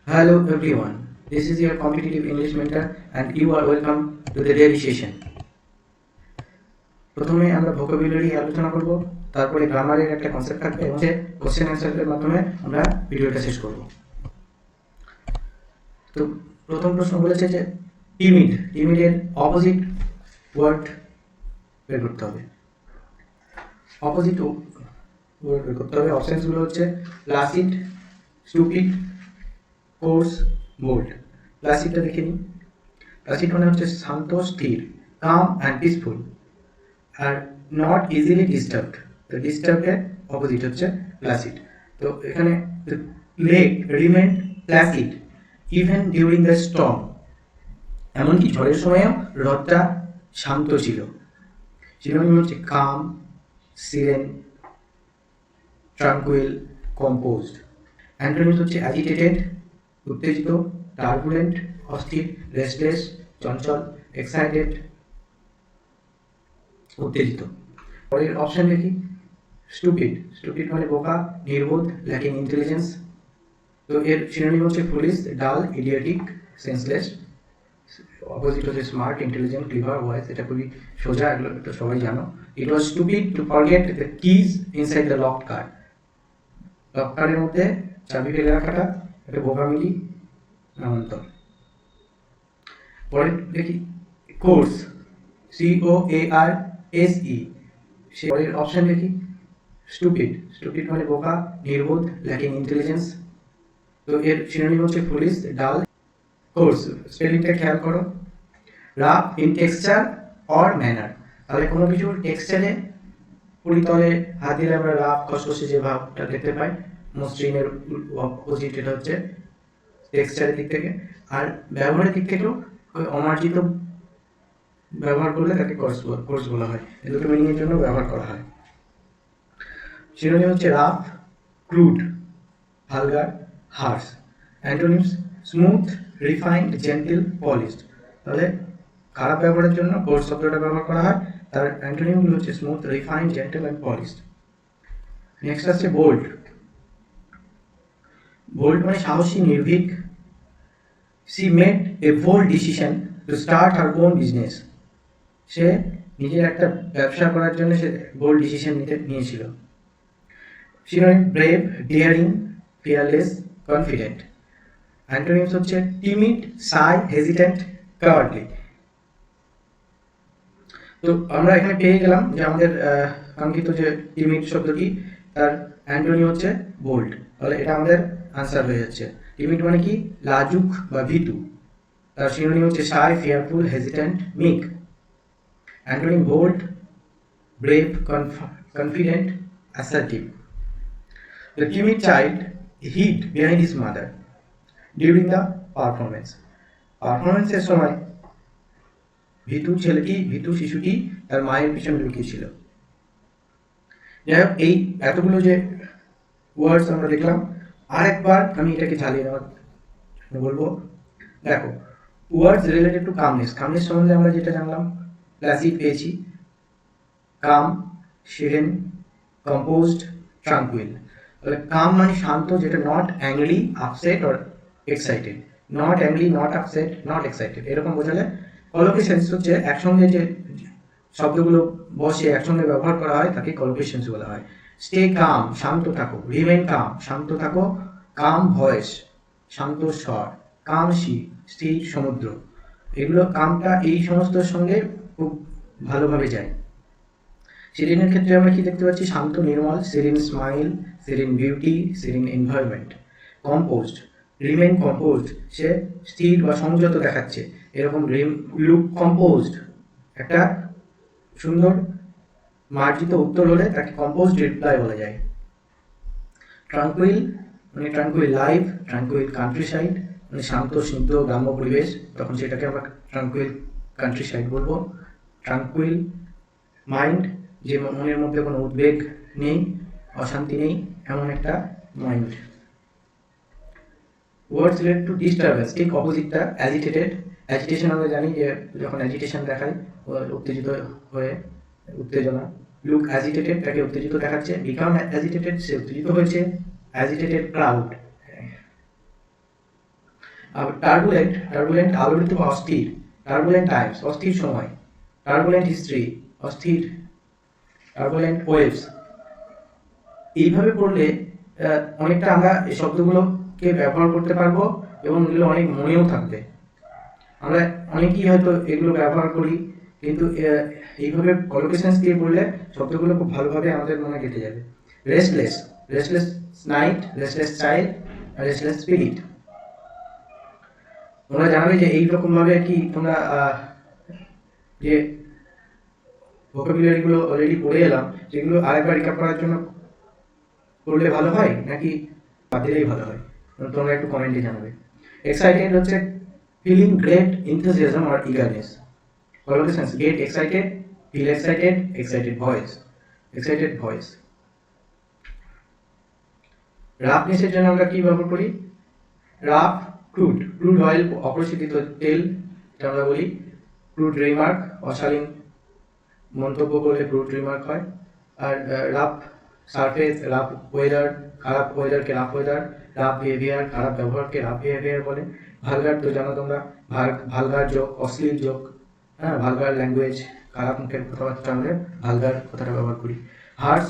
Hello everyone, this is your competitive English mentor and you are welcome to the daily session. প্রথমে আমরা vocabulary আলোচনা করব, তারপরে গ্রামারের একটা কনসেপ্ট থাকবে এবং কোশ্চেন অ্যান্সারের মাধ্যমে আমরা ভিডিওটা শেষ করব। তো প্রথম প্রশ্ন বলেছে যে টিমিডের অপোজিট ওয়ার্ড বের করতে হবে। অপোজিট ওয়ার্ড বের করতে হবে। অপশনসগুলো হচ্ছে প্লাসিড, স্টুপিড, কোর্স, বোল্ড। প্লাসিডটা দেখে নিই। প্লাসিড মানে হচ্ছে শান্ত, স্থির, কাম অ্যান্ড পিসফুল, আর নট ইজিলি ডিস্টার্বড। তো ডিস্টার্বের অপোজিট হচ্ছে প্লাসিড। তো এখানে lake remained placid even during the storm, এমনকি ঝড়ের সময়ও হ্রদটা শান্ত ছিল। সিনোনিম হচ্ছে calm, serene, tranquil, composed. Antonyms হচ্ছে অ্যাজিটেটেড উত্তেজিত, টার্বুলেন্ট অস্থির, রেস্টলেস চঞ্চল, এক্সাইটেড উত্তেজিত। পরের অপশন দেখি। স্টুপিড মানে বোকা, নির্বোধ, ল্যাকিং ইন্টেলিজেন্স। তো এর সিনোনিম হচ্ছে foolish, dull, idiotic, senseless. Opposite হচ্ছে স্মার্ট, ইন্টেলিজেন্ট, ক্লিভার, ওয়াইজ। এটা খুবই সোজা, এগুলো তো সবাই জানো। It was stupid to forget the keys inside the lock car. Lock কারের মধ্যে চাবি ফেলে রাখাটা একটা বোকামিলি নামান্তর। পরে দেখি কোর্স, COARSE। সে পরের অপশন দেখি। স্টুপিড মানে বোকা, নির্বোধ, ল্যাকিং ইন্টেলিজেন্স। তো এর সিনোনিম হচ্ছে ফুলিশ, ডাল। কোর্স স্পেলিংটা খেয়াল করো। Rough in texture or manner. তাহলে কোনো কিছুর টেক্সচারে, পরিতলে হাত দিলে আমরা রাফ, খসখসে যে ভাবটা দেখতে পাই, মসৃণের অপোজিট এটা হচ্ছে টেক্সচারের দিক থেকে। আর ব্যবহারের দিক থেকেও অমার্জিত ব্যবহার করলে তাকে কোর্স বলা হয়। এই দুটো মিনিংয়ের জন্য ব্যবহার করা হয়। সিনোনিম হচ্ছে rough, crude, vulgar, harsh. Antonyms smooth, refined, gentle, polished. তাহলে খারাপ ব্যবহারের জন্য কোর্স শব্দটা ব্যবহার করা হয়। তার অ্যান্টোনিমগুলো হচ্ছে smooth, refined, gentle and polished. Next আসছে বোল্ড। বোল্ড মানে সাহসী, নির্ভীক। She made a bold decision to start her own business. সে নিজের একটা ব্যবসা করার জন্য সে বোল্ড ডিসিশন নিয়েছিল। Synonym brave, ডিয়ারিং, fearless, confident. Antonyms হচ্ছে টিমিড, শাই, হেজিটেন্ট, কাওয়ার্ডলি। তো আমরা এখানে পেয়ে গেলাম যে আমাদের কাঙ্ক্ষিত যে টিমিড শব্দটি, তার অ্যান্টোনিম হচ্ছে বোল্ড। তাহলে এটা আমাদের আনসার হয়ে যাচ্ছে। টিমিড মানে কি? লাজুক বা ভীতু। তার সিনোনিম হচ্ছে shy, fearful, hesitant, meek. Antonym bold, brave, confident, assertive. The timid child hid behind his mother during the performance. পারফরমেন্সের সময় ভীতু শিশুটি তার মায়ের পিছনে লুকিয়েছিল। যাই হোক, এই এতগুলো যে ওয়ার্ডস আমরা দেখলাম, আরেকবার আমি এটাকে ঝালিয়ে নেওয়ার বলবো। দেখো, ওয়ার্ডস রিলেটেড টু কামনেস সম্বন্ধে আমরা যেটা জানলাম, প্লাসিড পেয়েছি, কাম, সিরেন, কম্পোজড, ট্রাঙ্কুইল। তাহলে কাম মানে শান্ত, যেটা not angry, upset or excited. Not angry, not upset, not excited, এরকম বোঝালে। কলোকেশনস হচ্ছে একসঙ্গে যে শব্দগুলো বসে একসঙ্গে ব্যবহার করা হয় তাকে কলোকেশনস বলা হয়। স্টে কাম, শান্ত থাকো। রিমেইন কাম, শান্ত থাকো। কাম ভয়েস, শান্ত স্বর। কাম সি, স্থির সমুদ্র। এগুলো কামটা এই সমস্তর সঙ্গে খুব ভালোভাবে যায়। সিরিনের ক্ষেত্রে আমরা কি দেখতে পাচ্ছি? শান্ত, নির্মল, serene smile, serene beauty, serene environment. Composed, remain composed, সে স্থির বা সংযত দেখাচ্ছে, এরকম। লুক কম্পোজড, একটা সুন্দর মার্জিত উত্তর হলে তাকে কম্পোজড রিপ্লাই বলা যায়। ট্রাঙ্কুইল মানে tranquil life, tranquil country side মানে শান্ত স্নিগ্ধ গ্রাম্য পরিবেশ, তখন সেটাকে আমরা ট্রাঙ্কুইল কান্ট্রি সাইড বলবো। ট্রাঙ্কুইল মাইন্ড, যে মনের মধ্যে কোনো উদ্বেগ নেই, অশান্তি নেই, এমন একটা mind. Words related to disturbance, ঠিক অপোজিটটা অ্যাজিটেটেড। অ্যাজিটেশন আমরা জানি যে যখন অ্যাজিটেশন দেখায়, উত্তেজিত হয়ে, উত্তেজনা। লুক অ্যাজিটেটেড, তাকে উত্তেজিত দেখাচ্ছে। বিকাম অ্যাজিটেটেড, সে উত্তেজিত হয়েছে। অ্যাজিটেটেড ক্রাউড, টার্বুলেন্ট আলোড়িত বা অস্থির, টার্বুলেন্ট টাইমস অস্থির সময়, টার্বুলেন্ট হিস্ট্রি অস্থির, টার্বুলেন্ট ওয়েভস। এইভাবে পড়লে অনেকটা আমরা এই শব্দগুলোকে ব্যবহার করতে পারবো এবং এগুলো অনেক মনেও থাকবে। আমরা অনেকেই হয়তো এগুলো ব্যবহার করি, কিন্তু এইভাবে কলোকেশনস দিয়ে পড়লে শব্দগুলো খুব ভালোভাবে আমাদের মনে গেঁথে যাবে। Restless night, restless child, restless spirit. তোমরা জানাবে যে এইরকম ভাবে কি তোমরা যে ভোকাবুলারিগুলো অলরেডি পড়ে এলাম, সেগুলো আরেকবার রিক্যাপ করার জন্য করলে ভালো হয় নাকি বাদ দিলেই ভালো হয়? তোমরা একটু কমেন্টে জানাবে। এক্সাইটেড হচ্ছে feeling great enthusiasm or eagerness. Collocations: get excited, feel excited, excited voice. Roughness এর জন্য আমরা কি ব্যবহার করি? রাফ, ক্রুড অয়েল, অপ্রশোধিত তেল, এটা আমরা বলি ক্রুড রিমার্ক। অশালীন মন্তব্য করলে ক্রুড রিমার্ক হয়। আর রাফ সারফেস, রাফ ওয়েদার, খারাপ ওয়েদারকে রাফ ওয়েদার, রাফ বিহেভিয়ার, খারাপ ব্যবহারকে রাফ বিহেভিয়ার বলে। ভালগার তো জানো তোমরা, ভালগার যোগ, অশ্লীল যোগ, হ্যাঁ, ভালগার ল্যাঙ্গুয়েজ, খারাপ মুখের কথাবার্তা আমরা ভালগার কথাটা ব্যবহার করি। হার্শ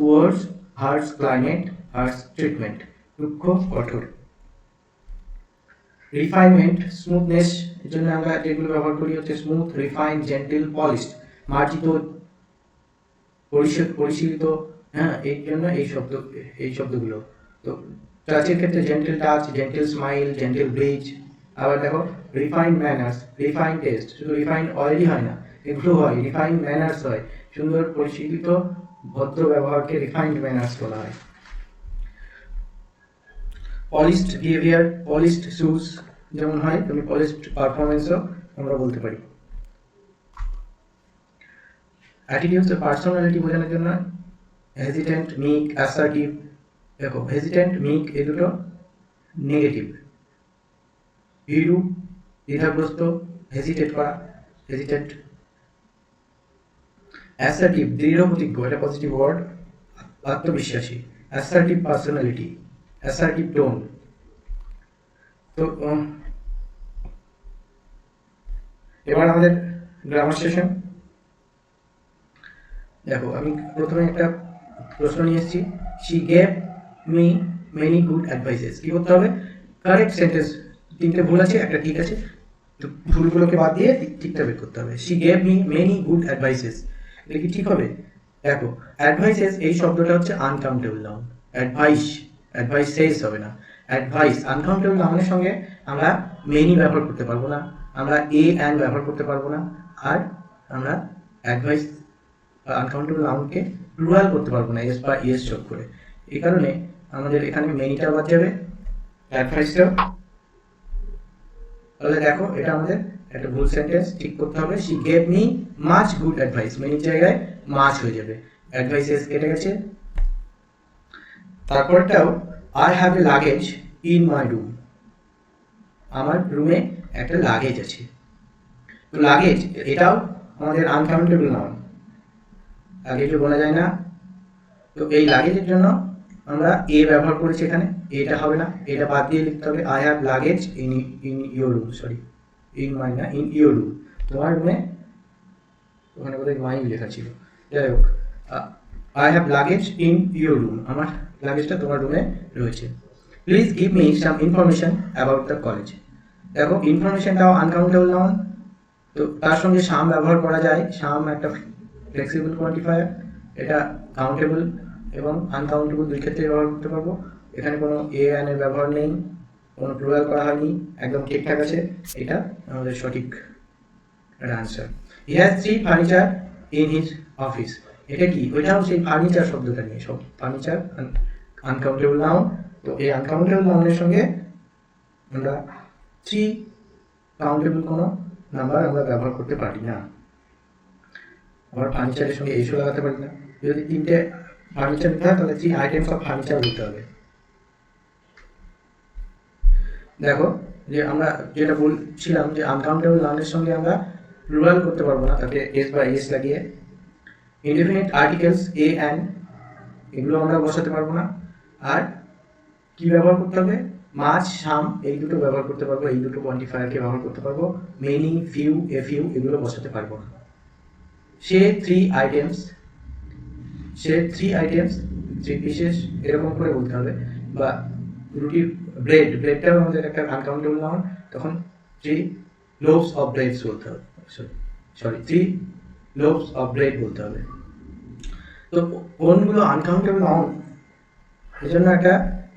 ওয়ার্ডস, হার্শ ক্লাইমেট, হার্শ ট্রিটমেন্ট, রুক্ষ কঠোর। রিফাইনমেন্ট, স্মুথনেস এর জন্য আমরা যেগুলো ব্যবহার করি হচ্ছে স্মুথ, রিফাইন, জেন্টেল, পলিশড, মার্জিত, পরিশীলিত, হ্যাঁ, এই জন্য এই শব্দগুলো। তো টাচের ক্ষেত্রে gentle touch, gentle smile, gentle bridge. আবার দেখো রিফাইন ম্যানার্স, রিফাইন টেস্ট, শুধু রিফাইন অয়েলই হয় না, এগুলো হয়, রিফাইন ম্যানার্স হয়, সুন্দর পরিশীলিত ভদ্র ব্যবহারকে রিফাইন্ড ম্যানার্স বলা হয়। পলিশড বিহেভিয়ার, পলিশড শুজ যেমন হয়, তুমি পলিশড পারফরমেন্সও আমরা বলতে পারি। অ্যাটিটিউডস ও পার্সোনালিটি বোঝানোর জন্য হেজিটেন্ট, মিক, অ্যাসার্টিভ। দেখো হেজিটেন্ট, মিক এই দুটো নেগেটিভ। ভীরু, দ্বিধাগ্রস্ত, হেজিটেট করা, হেজিটেট। অ্যাসার্টিভ, দৃঢ় প্রতিজ্ঞ, এটা পজিটিভ ওয়ার্ড, আত্মবিশ্বাসী। Assertive personality, assertive tone. তো এবার আমাদের গ্রামার সেশন। দেখো আমি প্রথমে একটা প্রশ্ন নিয়ে এসেছি, she gave me many good advises. কি করতে হবে? কারেক্ট সেন্টেন্স, তিনটে ভুল আছে, একটা ঠিক আছে, তো ভুলগুলোকে বাদ দিয়ে ঠিকটা বের করতে হবে। She gave me many good advises, এটা কি ঠিক হবে? দেখো অ্যাডভাইসেস এই শব্দটা হচ্ছে আনকাউন্টেবল নাউন। অ্যাডভাইসেস হবে না, অ্যাডভাইস। আনকাউন্টেবল নাউনের সঙ্গে আমরা মেনি ব্যবহার করতে পারবো না, আমরা অ্যান্ড ব্যবহার করতে পারবো না, আর আমরা অ্যাডভাইস আনকাউন্টেবল নাউনকে প্লুরাল করতে পারবো না এস বা ইএস যোগ করে। এই কারণে আমাদের এখানে মেনিটা বাদ যাবে, অ্যাডভাইসটাও। তাহলে দেখো এটা আমাদের একটা ভুল সেন্টেন্স, ঠিক করতে হবে। She gave me much good advice, মেনির জায়গায় মাচ হয়ে যাবে, অ্যাডভাইসেস কেটে গেছে। তারপরটাও I have a luggage in my room, আমার রুমে একটা লাগেজ আছে। তো লাগেজ এটাও আমাদের আনকাউন্টেবল নাউন, লাগেজও বলা যায় না। তো এই লাগেজের জন্য আমরা এ ব্যবহার করেছি এখানে, এটা হবে না, এটা বাদ দিয়ে লিখতে হবে I have luggage in your room, sorry in my না, ইন ইউর রুম, তোমার রুমে। ওখানে বোধহয় মাই লেখা ছিল, যাই হোক, I have luggage in your room, আমার লাগেজটা তোমার রুমে রয়েছে। Please give me some information about the college. দেখো ইনফরমেশনটাও আনকাউন্টেবল নাউন, তো তার সঙ্গে সাম ব্যবহার করা যায়। সাম একটা ফ্লেক্সিবল কোয়ান্টিফায়ার, এটা কাউন্টেবল এবং আনকাউন্টেবল দুই ক্ষেত্রে ব্যবহার করতে পারবো। এখানে কোনো অ্যান এর ব্যবহার নেই, কোনো প্লুরাল করা হয়নি, একদম ঠিকঠাক আছে, এটা আমাদের সঠিক answer. He has 3 furniture in his office, এটা কি? ওইটাও সেই ফার্নিচার শব্দটা নিয়ে, সব ফার্নিচার আনকাউন্টেবল নাউন। তো এই আনকাউন্টেবল নাউনের সঙ্গে আমরা 3 কাউন্টেবল কোনো নাম্বার আমরা ব্যবহার করতে পারি না। আবার ফার্নিচারের সঙ্গে এসও লাগাতে পারি না। যদি 3টে ফার্নিচার নিতে হয় তাহলে 3 আইটেমস অফ ফার্নিচার দিতে হবে। দেখো যে আমরা যেটা বলছিলাম যে আনকাউন্টেবল নাউনের সঙ্গে আমরা প্লুরাল করতে পারবো না, তাকে এস বা এস লাগিয়ে। ইনডেফিনিট আর্টিকেলস এ অ্যান্ড, এগুলো আমরা বসাতে পারবো না। আর কি ব্যবহার করতে হবে? মাছ, সাম এই দুটো ব্যবহার করতে পারবো, এই দুটো কোয়ান্টিফায়ারকে ব্যবহার করতে পারবো। মেনি, ফিউ, এ ফিউ এগুলো বসাতে পারবো না। সে থ্রি আইটেমস, থ্রি পিসেস এরকম করে বলতে হবে। বা রুটি, ব্রেডটাও আমাদের একটা আনকাউন্টেবল নাউন, তখন থ্রি লোভস অফ ব্রেডস বলতে হবে, থ্রি লোভস অফ ব্রেড বলতে হবে। তো কোনগুলো আনকাউন্টেবল নাউন, এই জন্য একটা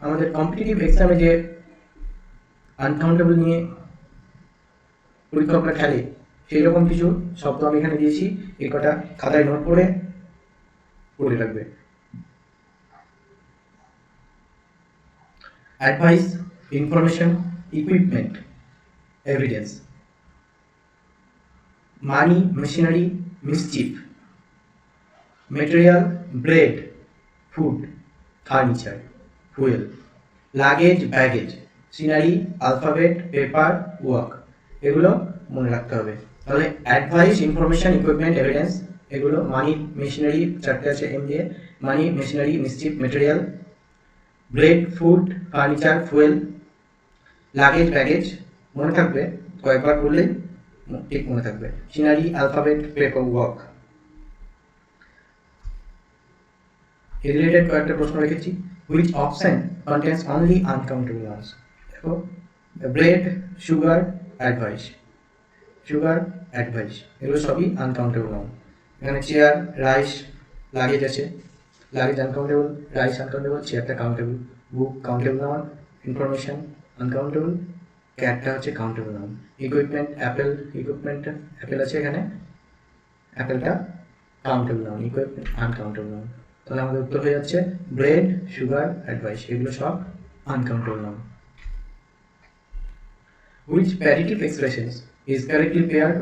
আমাদের কম্পিটিটিভ এক্সামে যে আনকাউন্টেবল নিয়ে পরীক্ষকরা খেলে, সেই রকম কিছু শব্দ আমি এখানে দিয়েছি। এই কটা খাতায় নোট করে পড়ে রাখবে। Advice, information, equipment, evidence. Money, machinery, mischief. Material, bread, food, furniture, fuel. Luggage, baggage. Scenery, alphabet, paper, work. এগুলো মনে রাখতে হবে। তাহলে অ্যাডভাইস, ইনফরমেশন, ইকুইপমেন্ট, এভিডেন্স এগুলো। মানি, মেশিনারি চারটে আছে এম দিয়ে, money, machinery, mischief, material, bread, food, furniture, fuel. Luggage, baggage মনে থাকবে, কয়েকবার বললেই ঠিক মনে থাকবে। Scenery, alphabet, paper, work. Related কয়েকটা প্রশ্ন রেখেছি। Which option contains only uncountable nouns. দেখো, ব্রেড, সুগার, অ্যাডভাইস, এগুলো সবই আনকাউন্টেবল নাউন। এখানে চেয়ার, রাইস, লাগেজ আছে, লাগেজ আনকাউন্টেবল, রাইস আনকাউন্টেবল, চেয়ারটা countable. Book countable noun, information uncountable, ক্যাটটা হচ্ছে কাউন্টেবল নাউন। ইকুইপমেন্ট, অ্যাপেল আছে এখানে, অ্যাপেলটা countable noun, equipment uncountable noun. তাহলে আমাদের উত্তর হয়ে যাচ্ছে ব্রেড, সুগার, অ্যাডভাইস এগুলো সব uncountable noun. Which petitive expressions is correctly paired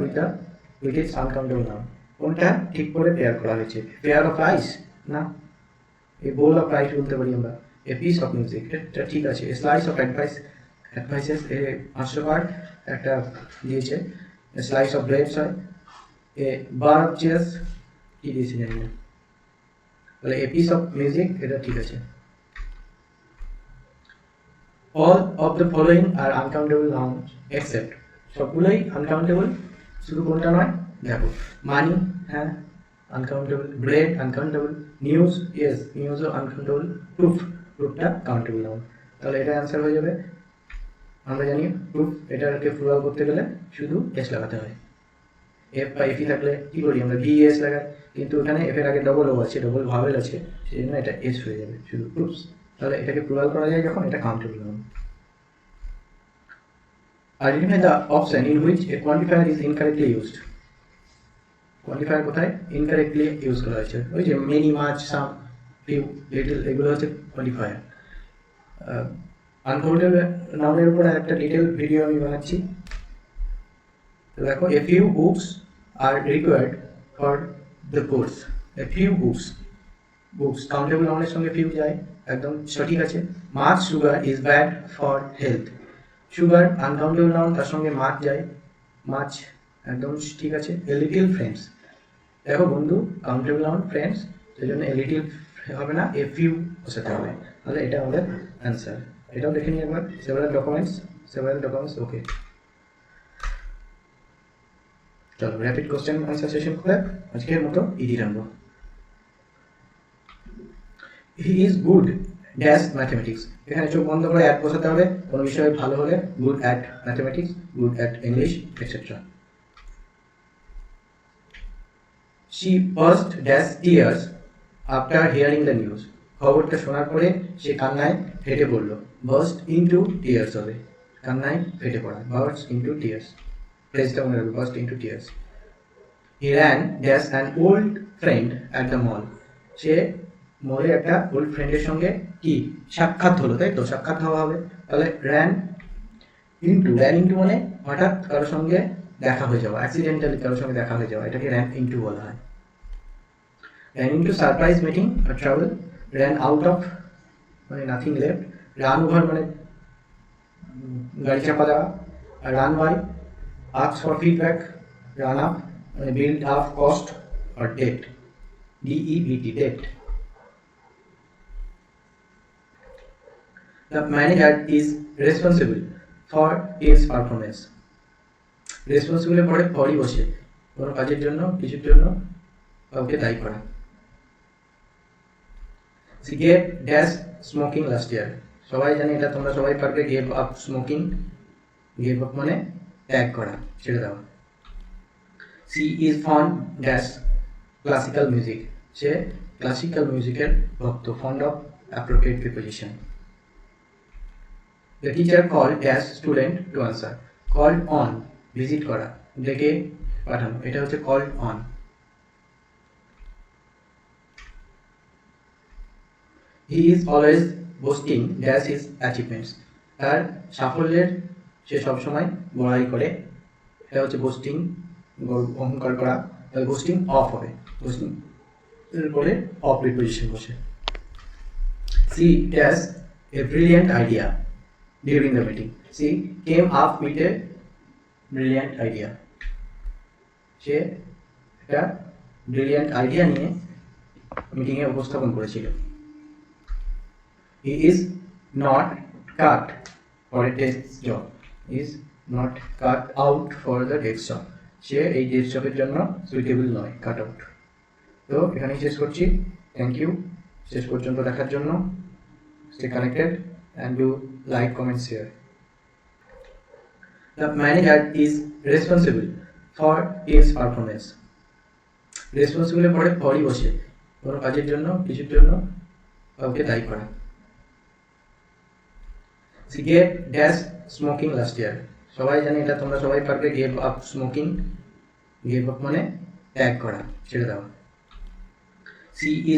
with its uncountable noun? কোনটা ঠিক করে পেয়ার করা হয়েছে? পেয়ার অফ রাইস না, এই বোল অফ রাইস বলতে পারি আমরা। এ পিস অফ মিউজিক এটা ঠিক আছে। স্লাইস অফ অ্যাডভাইসেস এ হাস্যকর একটা দিয়েছে। স্লাইস অফ ব্রেডস হয়। এ বার অফ চেয়ার্স কি দিয়েছে জানি না, তাহলে এ পিস অফ মিউজিক এটা ঠিক আছে। All of the following are uncountable nouns except, সবগুলোই আনকাউন্টেবল, শুধু কোনটা নয় দেখো। মানি, হ্যাঁ uncountable. Bread uncountable. News, yes নিউজও আনকাউন্টেবল। প্রুফটা কাউন্টেবল নাউন। তাহলে এটা অ্যান্সার হয়ে যাবে। আমরা জানি প্রুফ এটাকে প্লুরাল করতে গেলে শুধু এস লাগাতে হয়। এফ বা এফি থাকলে কি করি আমরা, ভি এস লাগাই, কিন্তু এখানে এফ এর আগে ডবল ও আছে, ডবল ভাওয়েল আছে, সেই জন্য এটা এস হয়ে যাবে শুধু প্রুফস। তাহলে এটাকে প্লুরাল করা যায় যখন, এটা countable noun. Identify the option in which a quantifier is incorrectly used. Quantifier কোথায় ইনকারেক্টলি ইউজ করা হয়েছে? ওই যে মেনি, মাচ, সাম, ফিউ, লিটল এগুলো হচ্ছে কোয়ান্টিফায়ার। আনকাউন্টেবল নাউনের উপর একটা ডিটেল ভিডিও আমি বানাচ্ছি। তো দেখো, a few books are required for the course. A few books countable নাউনের সঙ্গে ফিউ যায়, একদম সঠিক আছে। Much sugar is bad for health. Sugar uncountable noun, তার সঙ্গে মাছ যায়, মাছ একদম ঠিক আছে। এ লিটিল ফ্রেন্ডস, দেখো বন্ধু কাউন্টেবল নাউন ফ্রেন্ডস, সেই জন্য এ লিটিল হবে না, এ ফিউ বসাতে হবে। তাহলে এটা আমাদের অ্যান্সার। এটাও দেখে নিই একবার। সেভারাল ডকুমেন্টস ওকে। চলো র্যাপিড কোশ্চেন আনসার সেশন করে আজকের মতো ইজি রাখবো। He is good dash mathematics. এখানে চোখ বন্ধ করে অ্যাট বসাতে হবে, কোনো বিষয়ে ভালো হলে good at mathematics, good at English etcetera. She burst dash tears after hearing the news. খবরটা শোনার পরে সে কান্নায় ফেটে পড়ল। burst into tears হবে, কান্নায় ফেটে পড়া, burst into tears। ফ্রেজটা মনে রাখবে, burst into tears। He ran dash an old friend at the mall. সে মলে একটা ওল্ড ফ্রেন্ডের সঙ্গে কি সাক্ষাৎ হলো, তাই তো সাক্ষাৎ হওয়া হবে। তাহলে ran into মানে হঠাৎ কারোর সঙ্গে দেখা হয়ে যাওয়া, অ্যাক্সিডেন্টালি কারোর সঙ্গে দেখা হয়ে যাওয়া, এটাকে ran into বলা হয়। ran into surprise meeting or travel। ran out of মানে নাথিং লেফট। run over মানে গাড়ি চাপা দেওয়া। আর run by ask for feedback। run up মানে build up cost or debt, debt debt। The manager is responsible for its performance. Responsible পরে ফরই বসে কোনো কাজের জন্য কিছুর জন্য কাউকে দায়ী করা। She gave dash smoking last year. সবাই জানে এটা, তোমরা সবাই পারবে। gave up smoking, gave up মানে ত্যাগ করা, ছেড়ে দেওয়া। She is fond dash classical music. Say classical মিউজিকের ভক্ত। fond of appropriate preposition. The teacher called dash student to answer. called on visit করা, ডেকে পাঠানো, এটা হচ্ছে called on. He is always boasting dash his achievements. তার সাফল্যের সে সবসময় বড়াই করে, এটা হচ্ছে বোস্টিং, অহংকার করা। তাহলে বোস্টিং অফ হবে, বোস্টিং এর পরে অফ প্রিপোজিশন বসে। She dash a brilliant idea during the meeting. She came up with a brilliant idea. সে একটা ব্রিলিয়ান্ট আইডিয়া নিয়ে মিটিংয়ে উপস্থাপন করেছিল। He is not cut for a desk job. He is not cut out for the desk job. সে এই desk জবের জন্য suitable নয়, cut out. তো এখানেই শেষ করছি। থ্যাংক ইউ শেষ পর্যন্ত দেখার জন্য। Stay connected and do like, comment, share. The manager is responsible for its performance. Responsible পরে ফরই বসে কোনো কাজের জন্য কিছুর জন্য কাউকে দায়ী করা। She gave dash smoking last year. সবাই জানে এটা, তোমরা সবাই পারবে। gave up smoking, gave up মানে ত্যাগ করা, ছেড়ে দেওয়া। She is